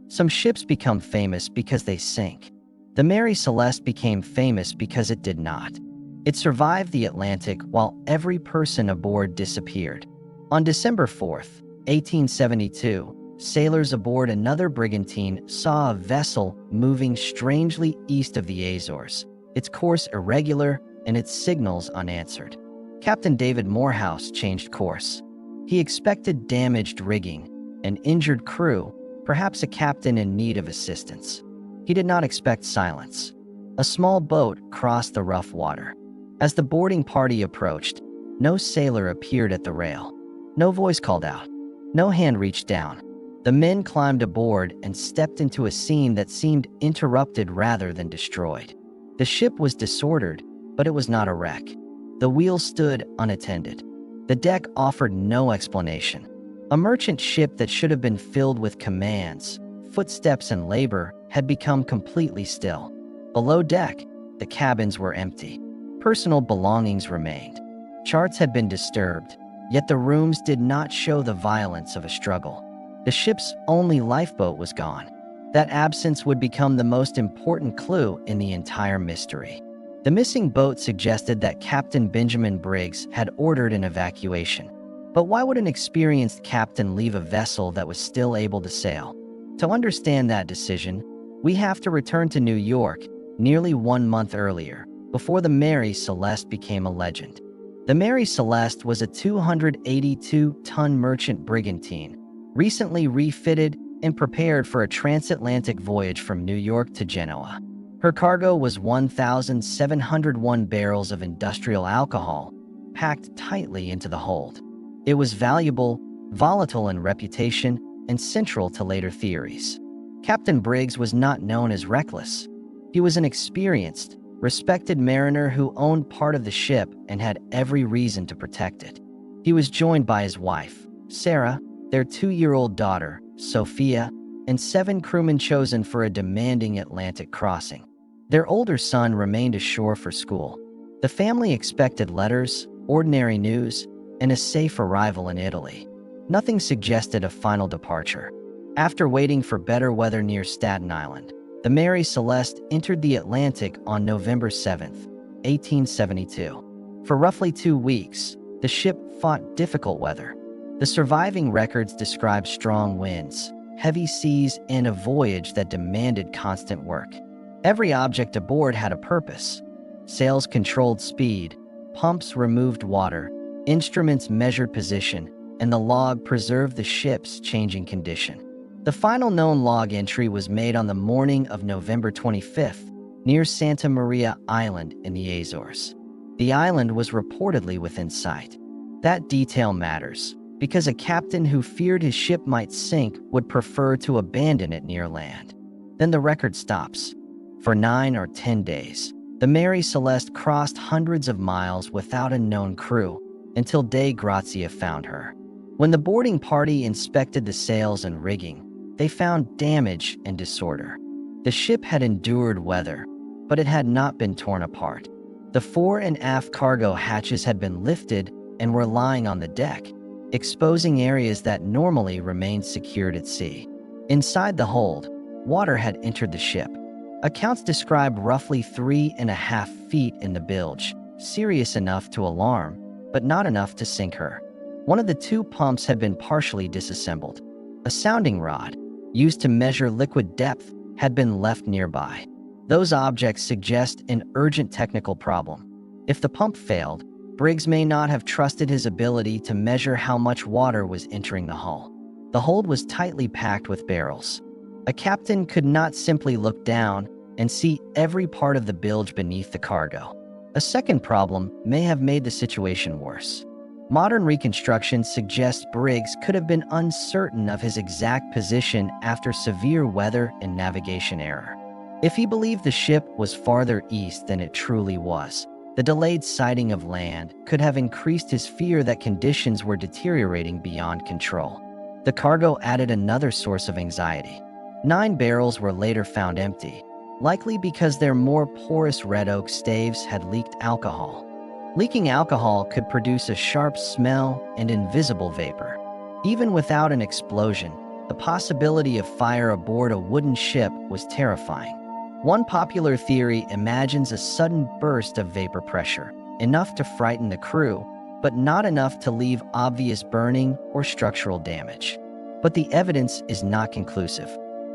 Some ships become famous because they sink. The Mary Celeste became famous because it did not. It survived the Atlantic while every person aboard disappeared. On December 4th, 1872, sailors aboard another brigantine saw a vessel moving strangely east of the Azores, its course irregular and its signals unanswered. Captain David Morehouse changed course. He expected damaged rigging, an injured crew, perhaps a captain in need of assistance. He did not expect silence. A small boat crossed the rough water. As the boarding party approached, no sailor appeared at the rail. No voice called out. No hand reached down. The men climbed aboard and stepped into a scene that seemed interrupted rather than destroyed. The ship was disordered, but it was not a wreck. The wheel stood unattended. The deck offered no explanation. A merchant ship that should have been filled with commands, footsteps, and labor had become completely still. Below deck, the cabins were empty. Personal belongings remained. Charts had been disturbed, yet the rooms did not show the violence of a struggle. The ship's only lifeboat was gone. That absence would become the most important clue in the entire mystery. The missing boat suggested that Captain Benjamin Briggs had ordered an evacuation. But why would an experienced captain leave a vessel that was still able to sail? To understand that decision, we have to return to New York nearly 1 month earlier, before the Mary Celeste became a legend. The Mary Celeste was a 282-ton merchant brigantine, recently refitted and prepared for a transatlantic voyage from New York to Genoa. Her cargo was 1,701 barrels of industrial alcohol, packed tightly into the hold. It was valuable, volatile in reputation, and central to later theories. Captain Briggs was not known as reckless. He was an experienced, respected mariner who owned part of the ship and had every reason to protect it. He was joined by his wife, Sarah, their 2-year-old daughter, Sophia, and 7 crewmen chosen for a demanding Atlantic crossing. Their older son remained ashore for school. The family expected letters, ordinary news, and a safe arrival in Italy. Nothing suggested a final departure. After waiting for better weather near Staten Island, the Mary Celeste entered the Atlantic on November 7, 1872. For roughly 2 weeks, the ship fought difficult weather. The surviving records describe strong winds, heavy seas, and a voyage that demanded constant work. Every object aboard had a purpose. Sails controlled speed, pumps removed water, instruments measured position, and the log preserved the ship's changing condition. The final known log entry was made on the morning of November 25th, near Santa Maria Island in the Azores. The island was reportedly within sight. That detail matters, because a captain who feared his ship might sink would prefer to abandon it near land. Then the record stops. For 9 or 10 days, the Mary Celeste crossed hundreds of miles without a known crew until Dei Grazia found her. When the boarding party inspected the sails and rigging, they found damage and disorder. The ship had endured weather, but it had not been torn apart. The fore and aft cargo hatches had been lifted and were lying on the deck, exposing areas that normally remained secured at sea. Inside the hold, water had entered the ship. Accounts describe roughly 3.5 feet in the bilge, serious enough to alarm, but not enough to sink her. One of the 2 pumps had been partially disassembled. A sounding rod, used to measure liquid depth, had been left nearby. Those objects suggest an urgent technical problem. If the pump failed, Briggs may not have trusted his ability to measure how much water was entering the hull. The hold was tightly packed with barrels. A captain could not simply look down and see every part of the bilge beneath the cargo. A second problem may have made the situation worse. Modern reconstructions suggest Briggs could have been uncertain of his exact position after severe weather and navigation error. If he believed the ship was farther east than it truly was, the delayed sighting of land could have increased his fear that conditions were deteriorating beyond control. The cargo added another source of anxiety. 9 barrels were later found empty, likely because their more porous red oak staves had leaked alcohol. Leaking alcohol could produce a sharp smell and invisible vapor. Even without an explosion, The possibility of fire aboard a wooden ship was terrifying. One popular theory imagines a sudden burst of vapor pressure, enough to frighten the crew, but not enough to leave obvious burning or structural damage. But the evidence is not conclusive.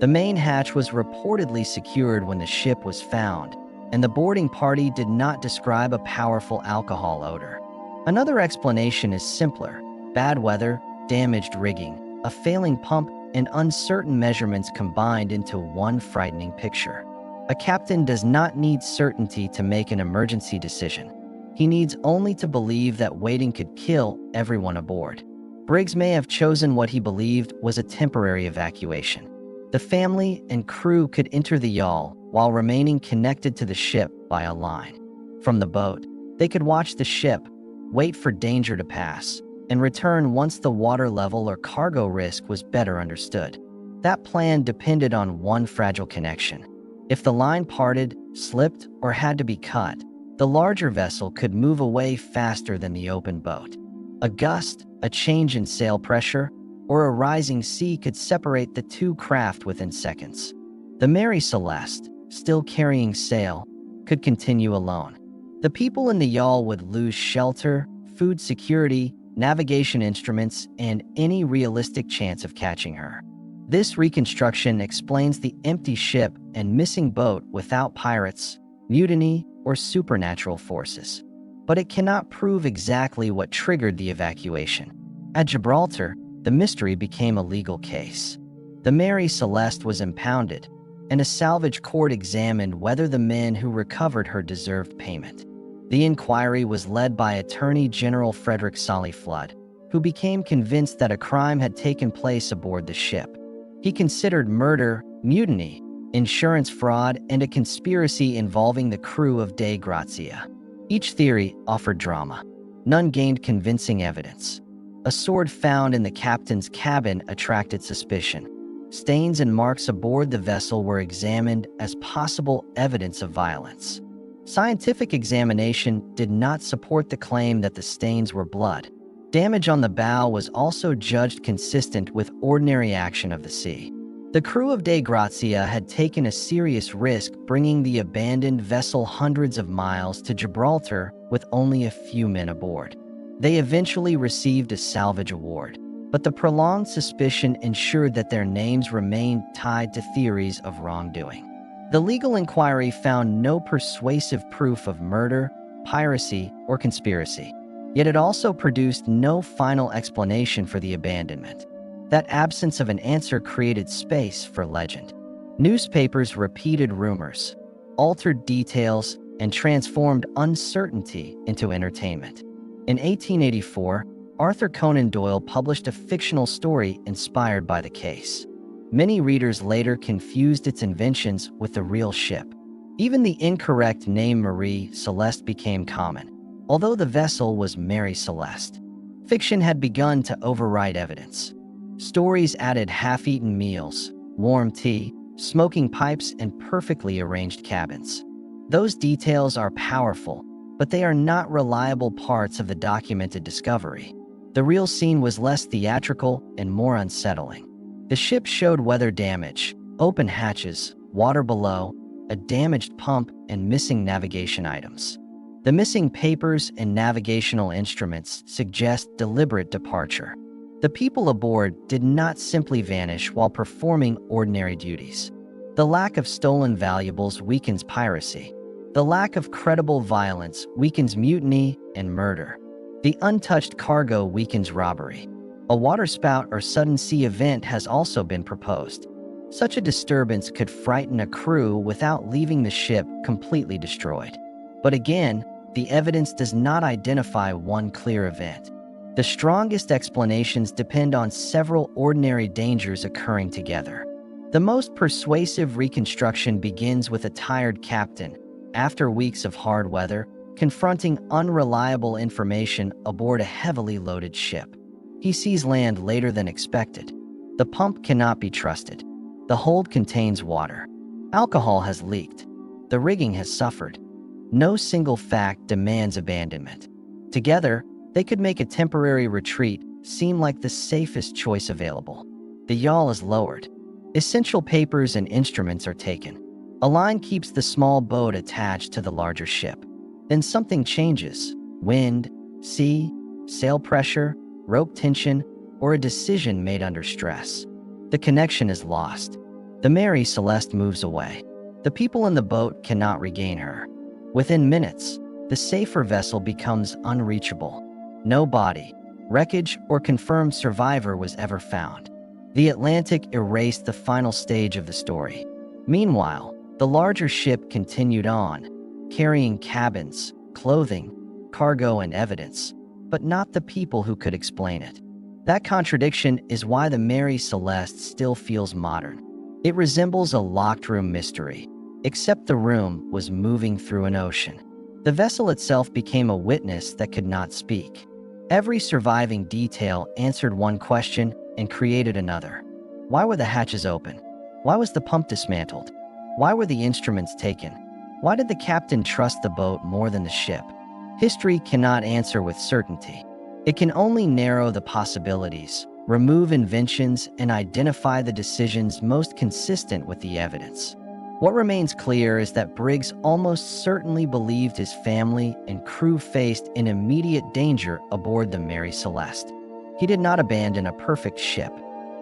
The main hatch was reportedly secured when the ship was found, and the boarding party did not describe a powerful alcohol odor. Another explanation is simpler: bad weather, damaged rigging, a failing pump, and uncertain measurements combined into one frightening picture. A captain does not need certainty to make an emergency decision. He needs only to believe that waiting could kill everyone aboard. Briggs may have chosen what he believed was a temporary evacuation. The family and crew could enter the yawl while remaining connected to the ship by a line. From the boat, they could watch the ship, wait for danger to pass, and return once the water level or cargo risk was better understood. That plan depended on one fragile connection. If the line parted, slipped, or had to be cut, the larger vessel could move away faster than the open boat. A gust, a change in sail pressure, or a rising sea could separate the two craft within seconds. The Mary Celeste, still carrying sail, could continue alone. The people in the yawl would lose shelter, food security, navigation instruments, and any realistic chance of catching her. This reconstruction explains the empty ship and missing boat without pirates, mutiny, or supernatural forces. But it cannot prove exactly what triggered the evacuation. At Gibraltar, the mystery became a legal case. The Mary Celeste was impounded, and a salvage court examined whether the men who recovered her deserved payment. The inquiry was led by Attorney General Frederick Solly Flood, who became convinced that a crime had taken place aboard the ship. He considered murder, mutiny, insurance fraud, and a conspiracy involving the crew of Dei Grazia. Each theory offered drama. None gained convincing evidence. A sword found in the captain's cabin attracted suspicion. Stains and marks aboard the vessel were examined as possible evidence of violence. Scientific examination did not support the claim that the stains were blood. Damage on the bow was also judged consistent with ordinary action of the sea. The crew of Dei Grazia had taken a serious risk bringing the abandoned vessel hundreds of miles to Gibraltar with only a few men aboard. They eventually received a salvage award, but the prolonged suspicion ensured that their names remained tied to theories of wrongdoing. The legal inquiry found no persuasive proof of murder, piracy, or conspiracy. Yet it also produced no final explanation for the abandonment. That absence of an answer created space for legend. Newspapers repeated rumors, altered details, and transformed uncertainty into entertainment. In 1884, Arthur Conan Doyle published a fictional story inspired by the case. Many readers later confused its inventions with the real ship. Even the incorrect name Marie Celeste became common, although the vessel was Mary Celeste. Fiction had begun to override evidence. Stories added half-eaten meals, warm tea, smoking pipes, and perfectly arranged cabins. Those details are powerful, but they are not reliable parts of the documented discovery. The real scene was less theatrical and more unsettling. The ship showed weather damage, open hatches, water below, a damaged pump, and missing navigation items. The missing papers and navigational instruments suggest deliberate departure. The people aboard did not simply vanish while performing ordinary duties. The lack of stolen valuables weakens piracy. The lack of credible violence weakens mutiny and murder. The untouched cargo weakens robbery. A waterspout or sudden sea event has also been proposed. Such a disturbance could frighten a crew without leaving the ship completely destroyed. But again, the evidence does not identify one clear event. The strongest explanations depend on several ordinary dangers occurring together. The most persuasive reconstruction begins with a tired captain, after weeks of hard weather, confronting unreliable information aboard a heavily loaded ship. He sees land later than expected. The pump cannot be trusted. The hold contains water. Alcohol has leaked. The rigging has suffered. No single fact demands abandonment. Together, they could make a temporary retreat seem like the safest choice available. The yawl is lowered. Essential papers and instruments are taken. A line keeps the small boat attached to the larger ship. Then something changes. Wind, sea, sail pressure, rope tension, or a decision made under stress. The connection is lost. The Mary Celeste moves away. The people in the boat cannot regain her. Within minutes, the safer vessel becomes unreachable. No body, wreckage, or confirmed survivor was ever found. The Atlantic erased the final stage of the story. Meanwhile, the larger ship continued on, carrying cabins, clothing, cargo, and evidence, but not the people who could explain it. That contradiction is why the Mary Celeste still feels modern. It resembles a locked room mystery, except the room was moving through an ocean. The vessel itself became a witness that could not speak. Every surviving detail answered one question and created another. Why were the hatches open? Why was the pump dismantled? Why were the instruments taken? Why did the captain trust the boat more than the ship? History cannot answer with certainty. It can only narrow the possibilities, remove inventions, and identify the decisions most consistent with the evidence. What remains clear is that Briggs almost certainly believed his family and crew faced an immediate danger aboard the Mary Celeste. He did not abandon a perfect ship.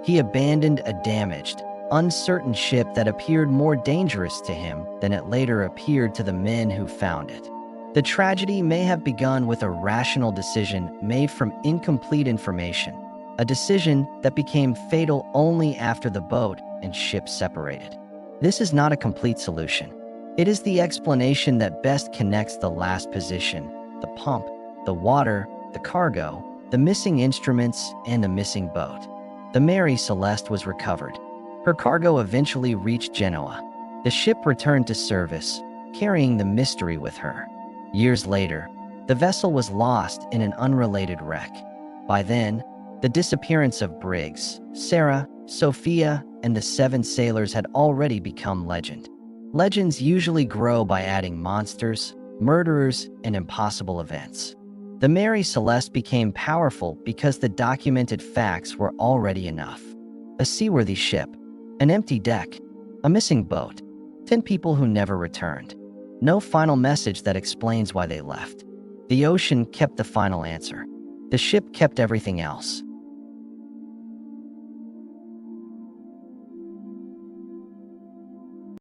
He abandoned a damaged, uncertain ship that appeared more dangerous to him than it later appeared to the men who found it. The tragedy may have begun with a rational decision made from incomplete information, a decision that became fatal only after the boat and ship separated. This is not a complete solution. It is the explanation that best connects the last position, the pump, the water, the cargo, the missing instruments, and the missing boat. The Mary Celeste was recovered. Her cargo eventually reached Genoa. The ship returned to service, carrying the mystery with her. Years later, the vessel was lost in an unrelated wreck. By then, the disappearance of Briggs, Sarah, Sophia, and the 7 sailors had already become legend. Legends usually grow by adding monsters, murderers, and impossible events. The Mary Celeste became powerful because the documented facts were already enough. A seaworthy ship, an empty deck, a missing boat, 10 people who never returned. No final message that explains why they left. The ocean kept the final answer. The ship kept everything else.